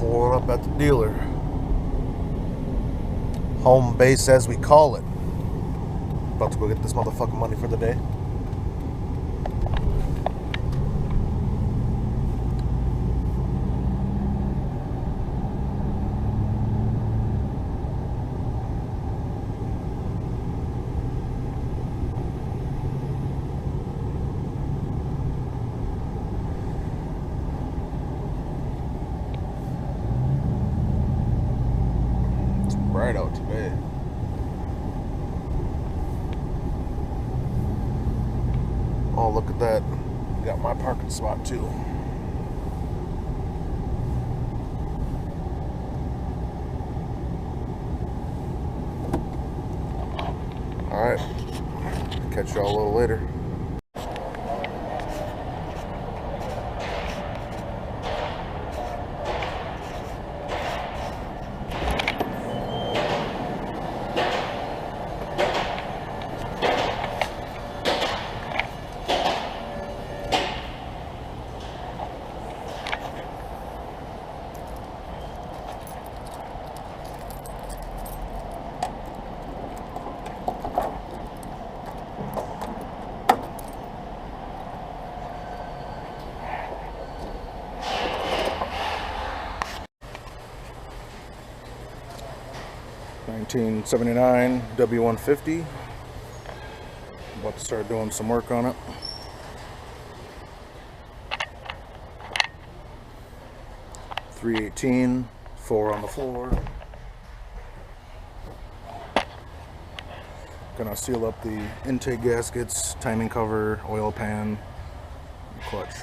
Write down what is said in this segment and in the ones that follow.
Pulling up at the dealer. Home base as we call it. About to go get this motherfucking money for the day. Bright out today. Oh, look at that. Got my parking spot too. Alright. Catch y'all a little later. A1979 W150. About to start doing some work on it. .318, 4 on the floor. Gonna seal up the intake gaskets, timing cover, oil pan, and clutch.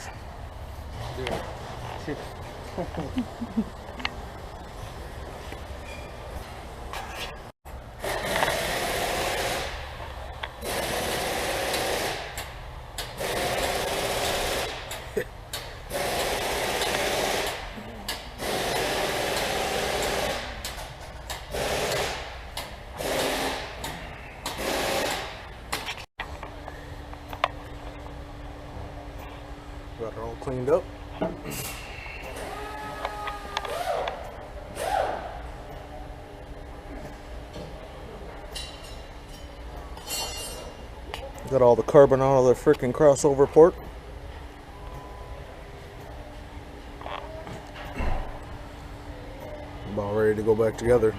Got her all cleaned up. Got all the carbon out of the freaking crossover port. About ready to go back together.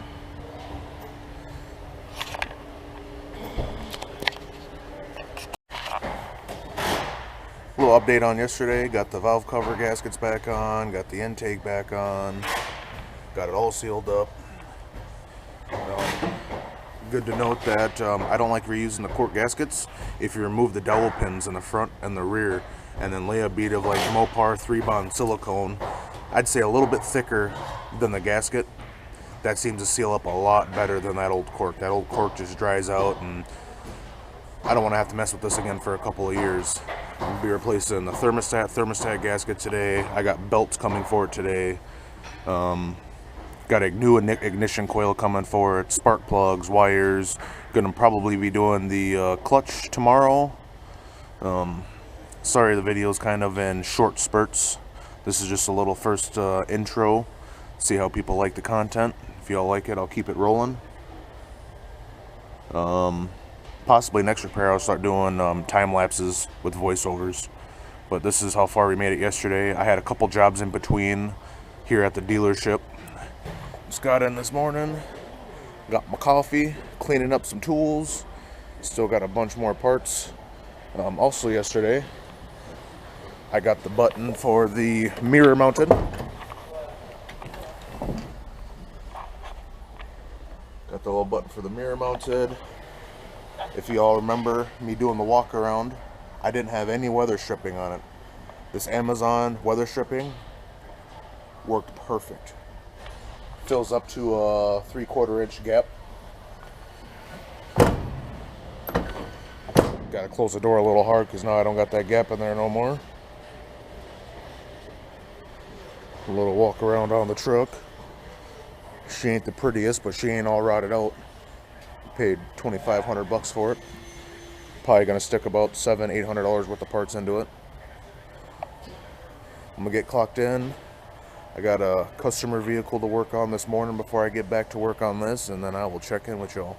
Little update on yesterday. Got the valve cover gaskets back on, got the intake back on, got it all sealed up. Good to note that I don't like reusing the cork gaskets. If you remove the dowel pins in the front and the rear and then lay a bead of like Mopar 3-bond silicone, I'd say a little bit thicker than the gasket, that seems to seal up a lot better than that old cork. That old cork just dries out, and I don't want to have to mess with this again for a couple of years. I'll be replacing the thermostat gasket today. I got belts coming for it today. Got a new ignition coil coming for it, spark plugs, wires. Gonna probably be doing the clutch tomorrow. Sorry the video's kind of in short spurts. This is just a little first intro. See how people like the content. If y'all like it, I'll keep it rolling. Possibly next repair I'll start doing time lapses with voiceovers. But this is how far we made it yesterday. I had a couple jobs in between here at the dealership. Just got in this morning, got my coffee, cleaning up some tools, still got a bunch more parts. Also yesterday, I got the button for the mirror mounted. Got the little button for the mirror mounted. If you all remember me doing the walk around, I didn't have any weather stripping on it. This Amazon weather stripping worked perfect. Fills up to a 3/4 inch gap. Gotta close the door a little hard because now I don't got that gap in there no more. A little walk around on the truck. She ain't the prettiest, but she ain't all rotted out. Paid $2,500 for it. Probably gonna stick about $700-800 worth of parts into it. I'm gonna get clocked in. I got a customer vehicle to work on this morning before I get back to work on this, and then I will check in with y'all.